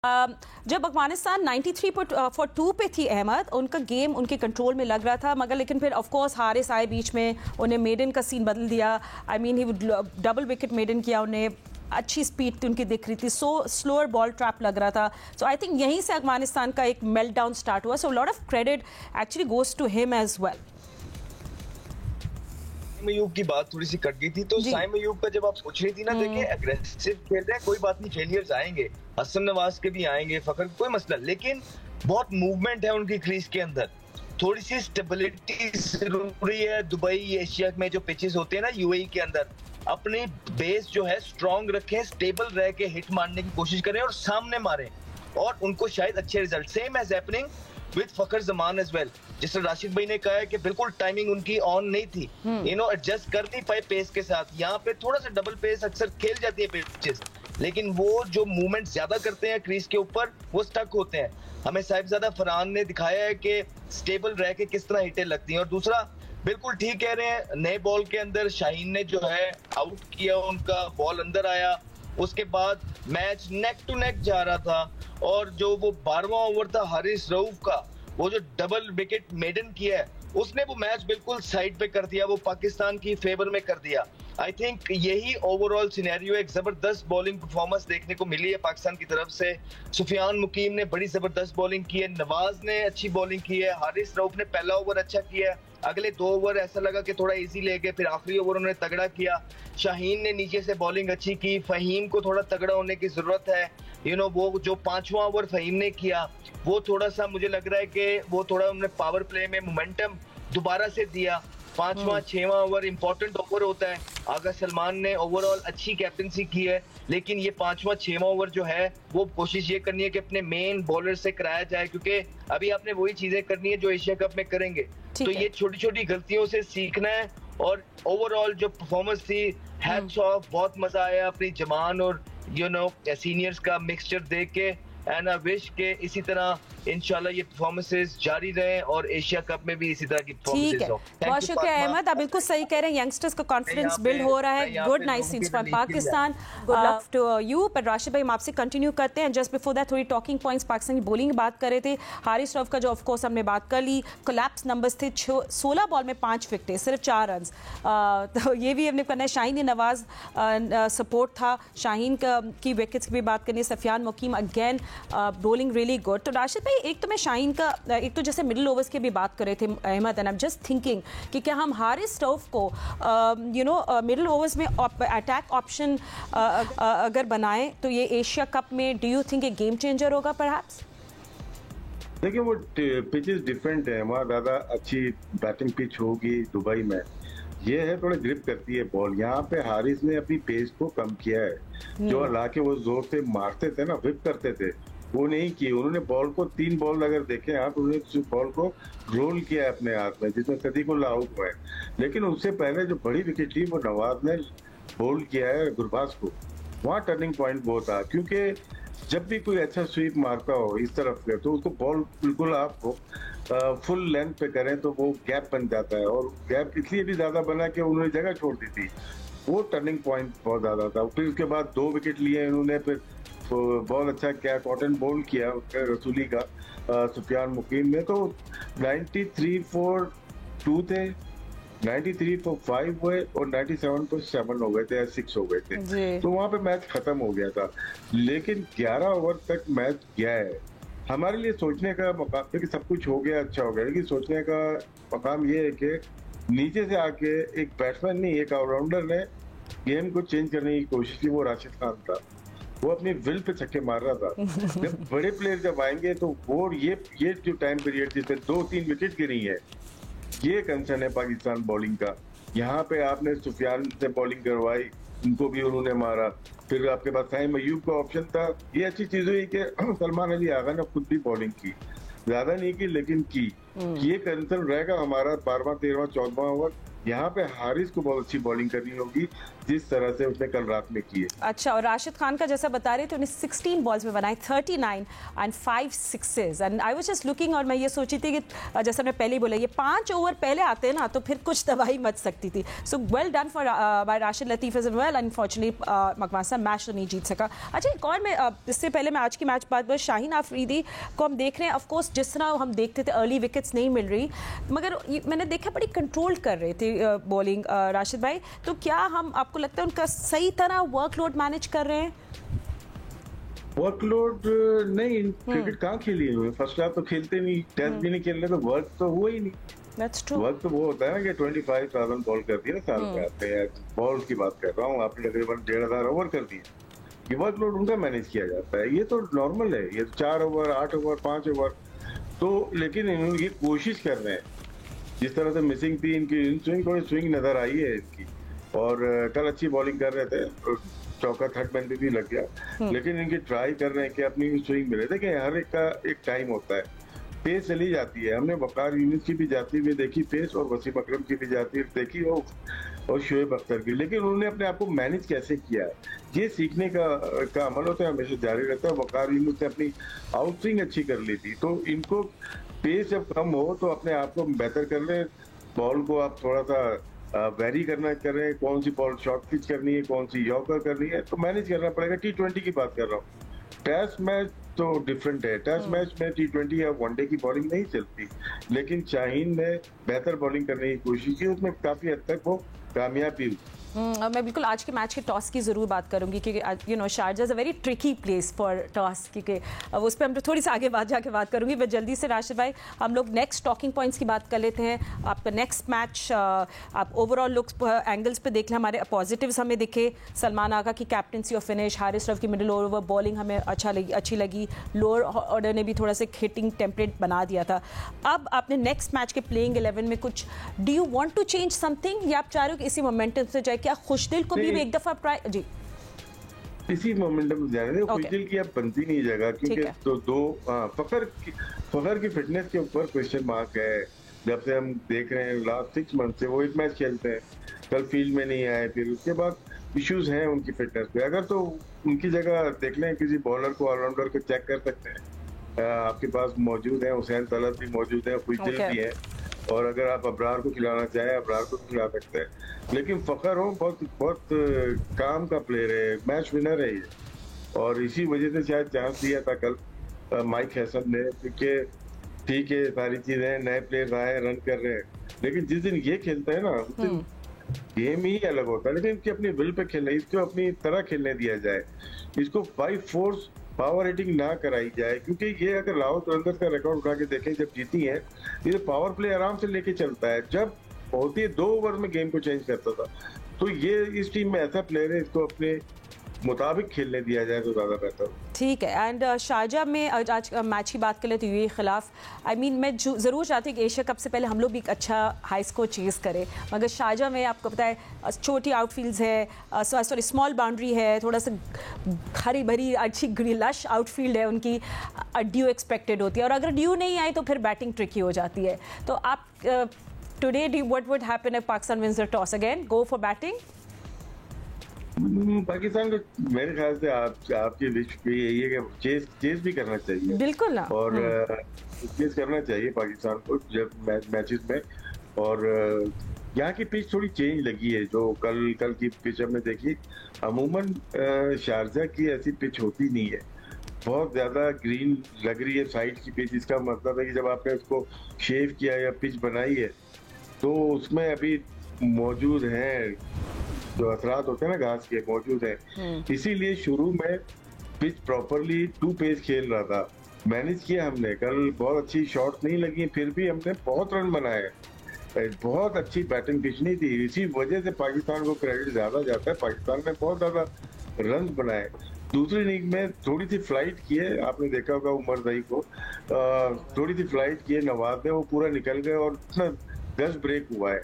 जब अफगानिस्तान 93 for 2 पे थी अहमद, उनका गेम उनके कंट्रोल में लग रहा था, मगर लेकिन फिर ऑफ कोर्स हारिस आए बीच में, उन्हें मेडन का सीन बदल दिया। I mean he double wicket maiden किया, उन्हें अच्छी स्पीड थी उनकी दिख रही थी, सो स्लोअर बॉल ट्रैप लग रहा था। सो आई थिंक यहीं से अफगानिस्तान का एक मेल्ट डाउन स्टार्ट हुआ। So lot of credit actually goes to him as well. Ayub की बात थोड़ी सी कट गई थी, तो साइम अयूब का जब आप पूछ रही थी ना, देखिए एग्रेसिव खेल रहे हैं, कोई बात नहीं, फेलियर्स आएंगे, हसन नवाज के भी आएंगे, फखर कोई मसला, लेकिन बहुत मूवमेंट है उनकी क्रीज के अंदर, थोड़ी सी स्टेबिलिटी जरूरी है। दुबई एशिया में जो पिचेस होते हैं ना यूएई के अंदर, अपनी बेस जो है स्ट्रॉन्ग रखें, स्टेबल रह के हिट मारने की कोशिश करें और सामने मारें, और उनको शायद अच्छे result. Same as happening with Fakhar Zaman as well, जिस तरह राशिद भाई ने कहा है कि बिल्कुल टाइमिंग उनकी ऑन नहीं थी, एडजस्ट कर नहीं पाए पेस के साथ। यहाँ पे थोड़ा सा डबल पेस अक्सर खेल जाती है पिचेस, लेकिन वो जो मूवमेंट ज्यादा करते हैं क्रीज के ऊपर, वो स्टक होते हैं। हमें साहिबजादा फरहान ने दिखाया है कि स्टेबल रह के किस तरह हिटें लगती हैं। और दूसरा, बिल्कुल ठीक कह रहे हैं, नए बॉल के अंदर शाहीन ने जो है आउट किया, उनका बॉल अंदर आया, उसके बाद मैच नेक टू नेक जा रहा था, और जो वो 12वां ओवर था हारिस रऊफ का, वो जो डबल विकेट मेडन किया है, उसने वो मैच बिल्कुल साइड पे कर दिया, वो पाकिस्तान की फेवर में कर दिया। आई थिंक यही ओवरऑल सिनेरियो, एक जबरदस्त बॉलिंग परफॉर्मेंस देखने को मिली है पाकिस्तान की तरफ से। सुफियान मुकीम ने बड़ी जबरदस्त बॉलिंग की है, नवाज ने अच्छी बॉलिंग की है, हारिस रऊफ ने पहला ओवर अच्छा किया है, अगले 2 ओवर ऐसा लगा कि थोड़ा इजी ले गए, फिर आखिरी ओवर उन्होंने तगड़ा किया। शाहीन ने नीचे से बॉलिंग अच्छी की, फहीम को थोड़ा तगड़ा होने की जरूरत है। वो जो 5वां ओवर फहीम ने किया, वो थोड़ा सा मुझे लग रहा है कि वो थोड़ा उन्होंने पावर प्ले में मोमेंटम दोबारा से दिया। 5वां 6वां ओवर इंपॉर्टेंट ओवर होता है। आगा सलमान ने ओवरऑल अच्छी कैप्टनसी की है, लेकिन ये 5वां 6वां ओवर जो है, वो कोशिश ये करनी है कि अपने मेन बॉलर से कराया जाए, क्योंकि अभी आपने वही चीजें करनी है जो एशिया कप में करेंगे। तो ये छोटी छोटी गलतियों से सीखना है। और ओवरऑल जो परफॉर्मेंस थी, हैट्स ऑफ, बहुत मजा आया अपनी जवान और सीनियर्स का मिक्सचर देख के। एंड आई विश के इसी तरह इंशाल्लाह ये परफॉर्मेंसेस जारी रहें और एशिया कप में भी इसी तरह की परफॉर्मेंसेस हो। बहुत शुक्रिया अहमद, आप बिल्कुल सही कह रहे हैं, यंगस्टर्स का कॉन्फिडेंस बिल्ड हो रहा है। Good nice scenes for Pakistan, good luck to you. पर राशिद भाई, हम आपसे कंटिन्यू करते हैं। जस्ट बिफोर दैट थोड़ी टॉकिंग पॉइंट्स पाकिस्तान की बॉलिंग की बात कर रहे थे। हारिस रऊफ का जो ऑफ कोर्स हमने बात कर ली, कोलैप्स नंबर्स थे, 16 बॉल में 5 विकेटें, सिर्फ 4 रन। तो ये भी हमने करना है। शाहीन नवाज सपोर्ट था, शाहीन की विकेट्स की भी बात करनी है। सफियान मुकीम अगेन बॉलिंग रियली गुड। तो राशिद भाई, एक तो मैं शाहीन का, एक तो जैसे मिडिल ओवर्स की भी बात कर रहे थे Ahmad, and I am just thinking कि क्या हम हारिस रऊफ को मिडिल ओवर्स में अटैक ऑप्शन अगर बनाएं तो ये एशिया कप में do you think a game changer होगा परहैप्स? देखिए, वो पिचेस डिफरेंट है, वहाँ ज़्यादा अच्छी बैटिंग पिच होगी दुबई में, ये है थोड़ा ग्रिप करती है बॉल। यहाँ पे हारिस ने अपनी पेस को कम किया है, जो हालांकि वो जोर से मारते थे ना, व्हिप करते थे, वो नहीं किए उन्होंने। बॉल को 3 बॉल अगर देखें आप, उन्होंने बॉल को रोल किया अपने हाथ में, जिसमें सदीकुल्लाह आउट हुए। लेकिन उससे पहले जो बड़ी विकेट थी, वो नवाज ने बोल किया है गुरबाज को, वहाँ टर्निंग पॉइंट वो था। क्योंकि जब भी कोई अच्छा स्वीप मारता हो इस तरफ से, तो उसको बॉल बिल्कुल आपको फुल लेंथ पे करें तो वो गैप बन जाता है, और गैप इसलिए भी ज्यादा बना कि उन्होंने जगह छोड़ दी थी, वो टर्निंग पॉइंट बहुत ज्यादा था। फिर उसके बाद 2 विकेट लिए उन्होंने, फिर बॉल अच्छा किया, कॉटन बॉल किया रसूली का, सुफियान मुकीम ने, तो 93 for 2 थे, 93 for 5 हुए, और 97 for 7 हो गए थे या 6 हो गए थे। तो वहां पे मैच खत्म हो गया था। लेकिन 11 ओवर तक मैच गया है। हमारे लिए सोचने का मकाम है कि सब कुछ हो गया, अच्छा हो गया, लेकिन सोचने का मकाम ये है कि नीचे से आके एक बैट्समैन नहीं, एक ऑलराउंडर ने गेम को चेंज करने की कोशिश की, वो राशिद खान था। वो अपनी विल पे छक्के मार रहा था। जब बड़े प्लेयर जब आएंगे तो वो ये जो टाइम पीरियड जिसमें 2-3 विकेट गिरी है, ये कंसर्न है पाकिस्तान बॉलिंग का। यहाँ पे आपने सुफियान से बॉलिंग करवाई, उनको भी उन्होंने मारा, फिर आपके पास साइम अयूब का ऑप्शन था। ये अच्छी चीज हुई कि सलमान अली आगा ने खुद भी बॉलिंग की, ज्यादा नहीं की लेकिन की। ये कंसर्न रहेगा हमारा 12वां 13वां 14वां ओवर। यहाँ पे हारिस को बहुत अच्छी बॉलिंग करनी होगी, जिस तरह से उसने कल रात में की है। अच्छा, और राशिद खान का जैसा बता रहे थे, उन्हें 16 बॉल्स में बनाए 39 and 5 sixes, and I was just looking, और मैं ये सोची थी कि जैसा मैं पहले ही बोला, ये 5 ओवर पहले आते हैं ना तो फिर कुछ तबाही मच सकती थी। So well done for by Rashid Latif as well, unfortunately मकवासा मैच तो नहीं जीत सका। अच्छा, एक और मैं इससे पहले मैं आज की मैच बात बस शाहीन आफरीदी को हम देख रहे हैं, ऑफकोर्स जिस तरह हम देखते थे अर्ली विकेट्स नहीं मिल रही, मगर मैंने देखा बड़ी कंट्रोल कर रहे थे बॉलिंग राशिद भाई, तो क्या हम आपको लगता है उनका सही तरह वर्कलोड मैनेज कर रहे हैं? वर्कलोड नहीं, क्रिकेट कहाँ खेली हुई, फर्स्ट हाफ तो खेलते नहीं, टेस्ट भी नहीं खेल रहे, तो वर्क तो हुआ ही नहीं। That's true. वर्क तो वो होता है ना कि 25,000 बॉल कर दिए ना साल में आते हैं, बॉल की बात कर रहा हूँ, आपने तकरीबन 1,500 ओवर कर दिए, ये वर्कलोड उनका मैनेज किया जाता है, ये तो नॉर्मल है, ये 4 ओवर 8 ओवर 5 ओवर तो, लेकिन इन्होंने ये कोशिश कर रहे हैं, जिस तरह से मिसिंग थी इनकी स्विंग, थोड़ी स्विंग नजर आई है इनकी, और कल अच्छी बॉलिंग कर रहे थे, चौका थर्ड मैन भी लग गया, लेकिन इनकी ट्राई कर रहे हैं कि अपनी स्विंग मिले। देखिए हर एक का एक टाइम होता है, पेस चली जाती है, हमने वकार यूनिस की भी जाती हुई देखी पेस, और वसीम अकरम की भी जाती हुई देखी, और शोएब अख्तर की, लेकिन उन्होंने अपने आप को मैनेज कैसे किया है, ये सीखने का अमल होता है, हमेशा जारी रहता है। वकार यूनिस ने अपनी आउट स्विंग अच्छी कर ली थी, तो इनको पेस जब कम हो तो अपने आप को बेहतर कर ले, बॉल को आप थोड़ा सा वेरी करना करें, कौन सी बॉल शॉर्ट पिच करनी है, कौन सी यॉर्कर करनी है, तो मैनेज करना पड़ेगा। T20 की बात कर रहा हूँ, टेस्ट मैच तो डिफरेंट है, टेस्ट मैच में T20 या वनडे की बॉलिंग नहीं चलती, लेकिन शाहीन ने बेहतर बॉलिंग करने की कोशिश की, उसमें काफी हद तक वो कामयाब भी हुई। मैं बिल्कुल आज के मैच के टॉस की ज़रूर बात करूंगी, क्योंकि you know Sharjah is a very tricky place for toss, क्योंकि उस पर हम थोड़ी सी आगे जाके बात करूंगी। मैं जल्दी से राशिद भाई हम लोग नेक्स्ट टॉकिंग पॉइंट्स की बात कर लेते हैं। आपका नेक्स्ट मैच आप ओवरऑल लुक्स एंगल्स पे देख लें, हमारे पॉजिटिव्स हमें दिखे, सलमान आगा की कैप्टनसी और फिनिश, हारिस रफ की मिडिल ओवर बॉलिंग हमें अच्छी लगी, लोअर ऑर्डर ने भी थोड़ा सा हिटिंग टेम्पलेट बना दिया था। अब आपने नेक्स्ट मैच के प्लेइंग 11 में कुछ do you want to change something, या आप चाह रहे हो कि इसी मोमेंटम से जाए, क्या खुशदिल को भी एक दफा ट्राई? जी, इसी मोमेंटम से जाने, खुशदिल की अब बनती नहीं जगह, क्योंकि तो फखर की फिटनेस के ऊपर क्वेश्चन मार्क है। जब से हम देख रहे हैं लास्ट 6 मंथ से वो एक मैच खेलते हैं, कल फील्ड में नहीं आए, फिर उसके बाद इश्यूज हैं उनकी फिटनेस पे। अगर तो उनकी जगह देख लें, किसी बॉलर को, ऑलराउंडर को चेक कर सकते हैं, आपके पास मौजूद है, हुसैन तलब भी मौजूद है, खुशदिल भी है, और अगर आप अबरार को खिलाना चाहें अबरार को खिला सकते हैं। लेकिन फखर हो बहुत काम का प्लेयर है, मैच विनर है ये, और इसी वजह से शायद चांस दिया था कल माइक हैसन ने, क्योंकि ठीक है सारी चीजें, नए प्लेयर आए रन कर रहे हैं, लेकिन जिस दिन ये खेलता है ना उस दिन गेम ही अलग होता है। लेकिन इसकी अपनी विल पे खेलना, इसको अपनी तरह खेलने दिया जाए, इसको बाई फोर्स पावर हिटिंग ना कराई जाए, क्योंकि ये अगर लाहौर कलंदर्स का रिकॉर्ड उठा के देखें, जब जीती है ये पावर प्ले आराम से लेके चलता है, जब होती है 2 ओवर में गेम को चेंज करता था। तो ये इस टीम में ऐसा प्लेयर है, इसको अपने मुताबिक खेलने दिया जाए तो ज्यादा बेहतर। ठीक है। एंड शारजा में आज मैच की बात कर लेते हुए खिलाफ, आई मीन मैं ज़रूर चाहती हूँ कि एशिया कप से पहले हम लोग भी एक अच्छा हाई स्कोर चेज़ करें, मगर शारजा में आपको पता है छोटी आउटफील्ड्स है, सॉरी स्मॉल बाउंड्री है, थोड़ा सा हरी भरी अच्छी लश आउटफील्ड है उनकी, ड्यू एक्सपेक्टेड होती है, और अगर ड्यू नहीं आई तो फिर बैटिंग ट्रिकी हो जाती है। तो आप today what would happen if Pakistan wins the toss again, go for batting? Pakistan को मेरे ख्याल से आपकी विश भी यही है कि चेस भी करना चाहिए, बिल्कुल ना, और चेस करना चाहिए पाकिस्तान को जब मैचेस में। और यहाँ की पिच थोड़ी चेंज लगी है, जो कल की पिच हमने देखी, अमूमन शारजा की ऐसी पिच होती नहीं है, बहुत ज्यादा ग्रीन लग रही है साइड की पिच। इसका मतलब है कि जब आपने उसको शेव किया या पिच बनाई है तो उसमें अभी मौजूद है जो असरात होते हैं ना घास के, मौजूद है, इसीलिए शुरू में पिच प्रॉपरली 2 पेस खेल रहा था, मैनेज किया हमने। कल बहुत अच्छी शॉट नहीं लगी, फिर भी हमने बहुत रन बनाए, बहुत अच्छी बैटिंग पिच नहीं थी, इसी वजह से पाकिस्तान को क्रेडिट ज्यादा जाता है। पाकिस्तान ने बहुत ज्यादा रन बनाए। दूसरी इनिंग में थोड़ी सी फ्लाइट किए, आपने देखा होगा उमर दही को, थोड़ी सी फ्लाइट किए नवाज ने, वो पूरा निकल गए और 10 ब्रेक हुआ है,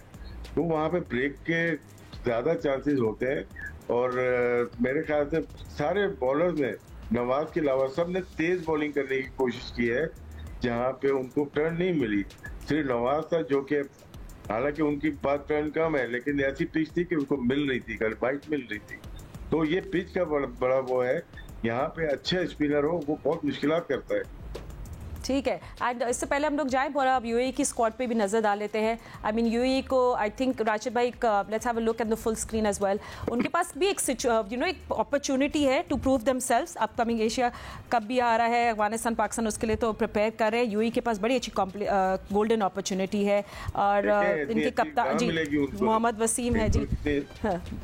तो वहां पे ब्रेक के ज्यादा चांसेस होते हैं। और मेरे ख्याल से सारे बॉलर्स ने, नवाज के अलावा सब ने तेज बॉलिंग करने की कोशिश की है, जहां पे उनको टर्न नहीं मिली। सिर्फ नवाज था जो कि हालांकि उनकी बात टर्न कम है, लेकिन ऐसी पिच थी कि उनको मिल रही थी, बाइट मिल रही थी। तो ये पिच का बड़ा वो है, यहाँ पे अच्छे स्पिनर हो वो बहुत मुश्किलात करता है। ठीक है। एंड इससे पहले हम लोग जाएं थोड़ा अब यूएई की स्क्वाड पे भी नजर डाल लेते हैं। आई मीन यूएई को आई थिंक राशिद भाई, let's have a look at the full screen as well. उनके पास भी एक एक अपॉर्चुनिटी है to prove themselves. Upcoming Asia Cup भी आ रहा है, अफगानिस्तान पाकिस्तान उसके लिए तो प्रिपेयर कर रहे हैं। यूएई के पास बड़ी अच्छी गोल्डन अपॉर्चुनिटी है और इनके कप्तान जी मोहम्मद वसीम है। जी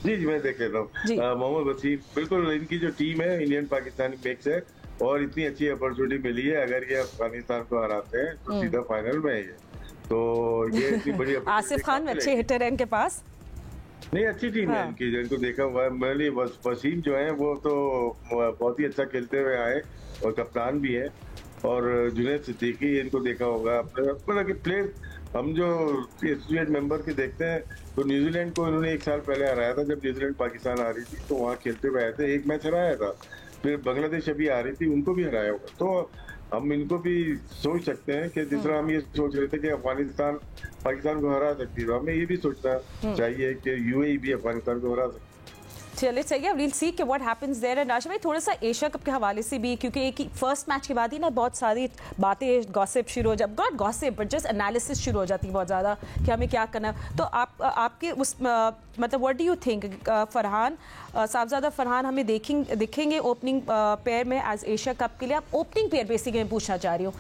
जी मैं देख लेता हूँ मोहम्मद वसीम, बिल्कुल इनकी जो टीम है इंडियन पाकिस्तानी मिक्स है और इतनी अच्छी अपॉर्चुनिटी मिली है। अगर ये अफगानिस्तान को हराते हैं तो सीधा फाइनल में है ये, तो ये इतनी बड़ी आसिफ खान अच्छे हिटर है इनके पास। नहीं अच्छी टीम है इनकी, जिनको देखा हुआ है मैंने। वसीम जो है वो तो बहुत ही अच्छा खेलते हुए आए और कप्तान भी है, और जुनैद सिद्दीकी इनको देखा होगा। मतलब प्लेयर हम जो एसोसिएट मेंबर के देखते हैं तो न्यूजीलैंड को इन्होंने 1 साल पहले हराया था, जब न्यूजीलैंड पाकिस्तान आ रही थी तो वहाँ खेलते हुए आए थे, एक मैच हराया था। फिर बांग्लादेश अभी आ रही थी, उनको भी हराया होगा। तो हम इनको भी सोच सकते हैं कि जिस तरह हम ये सोच रहे थे कि अफगानिस्तान पाकिस्तान को हरा सकती है, हमें ये भी सोचना चाहिए कि यूएई भी अफगानिस्तान को हरा सकती है। चलिए सही है, वील सी कि what happens there. And Rashid भाई थोड़ा सा एशिया कप के हवाले से भी, क्योंकि एक फर्स्ट मैच के बाद ही ना बहुत सारी बातें गॉसिप शुरू हो जाती, not gossip but just analysis शुरू हो जाती है बहुत ज़्यादा कि हमें क्या करना। तो आपके उस मतलब what do you think Farhan, Sahibzada Farhan हमें दिखेंगे ओपनिंग पेयर में एज एशिया कप के लिए? आप ओपनिंग पेयर बेसिकली मैं पूछना चाह रही हूँ,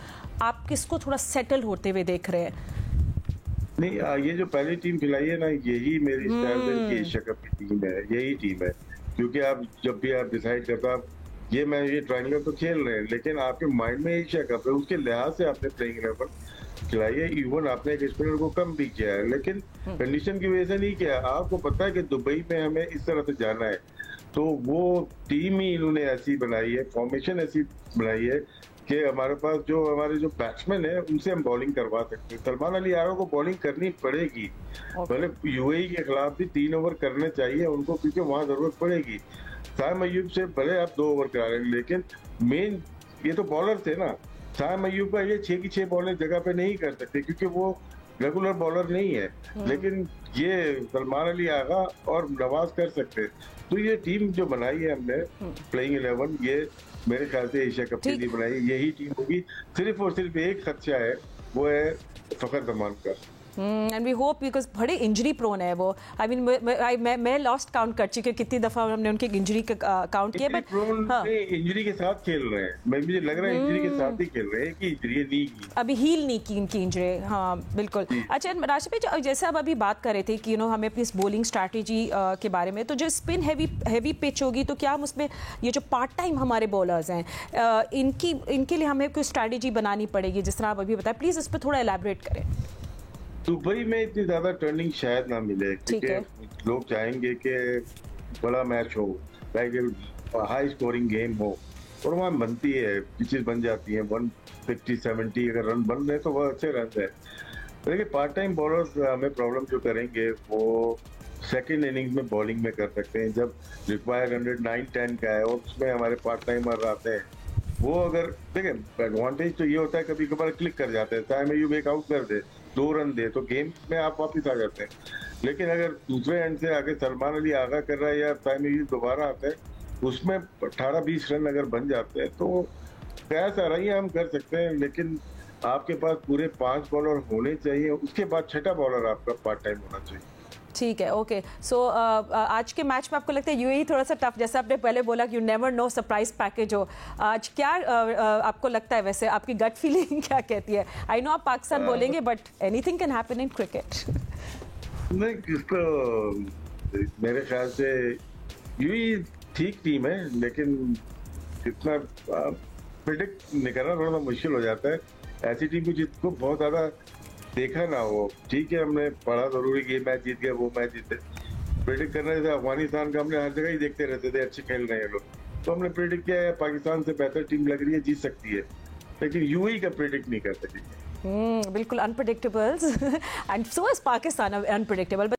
आप किसको थोड़ा सेटल होते हुए देख रहे हैं? नहीं ये जो पहली टीम खिलाई है ना, यही मेरी स्टाइल की एशिया कप की टीम है, यही टीम है। क्योंकि आप जब भी आप डिसाइड करते हो, आप ये ट्रायंगल तो खेल रहे हैं, लेकिन आपके माइंड में एशिया कप है, उसके लिहाज से आपने प्लेइंग 11 खिलाई है। इवन आपने एक स्पिनर को कम भी किया है, लेकिन कंडीशन की वजह से नहीं किया। आपको पता है कि दुबई में हमें इस तरह से जाना है, तो वो टीम ही इन्होंने ऐसी बनाई है, फॉर्मेशन ऐसी बनाई है कि हमारे पास हमारे बैट्समैन है उनसे हम बॉलिंग करवा सकते हैं। सलमान अली आगा को बॉलिंग करनी पड़ेगी, भले यूएई के खिलाफ भी 3 ओवर करने चाहिए उनको, क्योंकि वहां जरूरत पड़ेगी। साइम अयूब से भले आप 2 ओवर करा रहे हैं, लेकिन मेन ये तो बॉलर थे ना। साइम अयूब का ये 6 की 6 बॉलें जगह पे नहीं कर सकते, क्योंकि वो रेगुलर बॉलर नहीं है, लेकिन ये सलमान अली आगा और नवाज कर सकते। तो ये टीम जो बनाई है हमने प्लेइंग 11, ये मेरे ख्याल से एशिया कप के लिए बनाई, यही टीम होगी। सिर्फ और सिर्फ एक खदशा है, वो है फखर जमान का। एंड वी होप, बिकॉज बड़े इंजरी प्रोन है वो। आई मीन मैं लॉस्ट काउंट कर चुकी हूँ कितनी दफा हमने उनकी इंजरी का काउंट किया, बट इंजरी के साथ खेल रहे हैं, मुझे लग रहा है इंजरी के साथ ही खेल रहे हैं कि इंजरी नहीं की, अभी हील नहीं की इनकी इंजरी। हाँ बिल्कुल। अच्छा राशिद भाई, जैसे आप अभी बात कर रहे थे कि हमें अपनी बॉलिंग स्ट्रैटेजी के बारे में, तो जो स्पिन हैवी पिच होगी तो क्या हम उसमें ये जो पार्ट टाइम हमारे बॉलर्स हैं इनके लिए हमें कोई स्ट्रैटेजी बनानी पड़ेगी, जिस तरह आप अभी बताएं, प्लीज इस पर थोड़ा एलैबोरेट करें। दुबई में इतनी ज्यादा टर्निंग शायद ना मिले, क्योंकि लोग चाहेंगे कि बड़ा मैच हो, हाई स्कोरिंग गेम हो, और वहाँ बनती है, पिचेस बन जाती हैं 150-70 अगर रन बन रहे तो वह अच्छे रन है। लेकिन पार्ट टाइम बॉलर्स हमें प्रॉब्लम जो करेंगे वो सेकेंड इनिंग्स में बॉलिंग में कर सकते हैं, जब रिक्वायर 109-10 का है और उसमें हमारे पार्ट टाइमर आते हैं। वो अगर देखें, एडवांटेज तो ये होता है कभी कभार क्लिक कर जाते हैं, चाहे मैं यू एक आउट कर दे, 2 रन दे, तो गेम में आप वापिस आ जाते हैं। लेकिन अगर दूसरे एंड से आगे सलमान अली आगा कर रहा है या टाइम दोबारा आता है, उसमें 18-20 रन अगर बन जाते हैं तो प्रयास आ रही है, हम कर सकते हैं। लेकिन आपके पास पूरे 5 बॉलर होने चाहिए, उसके बाद 6ठा बॉलर आपका पार्ट टाइम होना चाहिए। ठीक है, ओके। सो आज के मैच में आपको लगता है यूएई थोड़ा सा टफ, जैसे आपने पहले बोला कि you never know surprise package हो, आज क्या आपको लगता है? वैसे आपकी गट फीलिंग क्या कहती है? आई नो आप पाकिस्तान बोलेंगे, but anything can happen in cricket. नहीं, इसको मेरे ख्याल से यूएई ठीक टीम है, लेकिन इतना प्रेडिक्ट नहीं करना थोड़ा मुश्किल हो जाता है। ऐसी टीम को जिसको बहुत ज्यादा देखा ना हो, ठीक है, हमने पढ़ा जरूरी कि ये मैच जीत गया, वो मैच जीते। प्रेडिक्ट करने से अफगानिस्तान का हमने हर जगह ही देखते रहते थे, अच्छे खेल रहे हैं लोग, तो हमने प्रेडिक्ट किया है पाकिस्तान से बेहतर टीम लग रही है, जीत सकती है, लेकिन यूएई का प्रेडिक्ट नहीं कर सकी। बिल्कुल unpredictable and so is Pakistan unpredictable.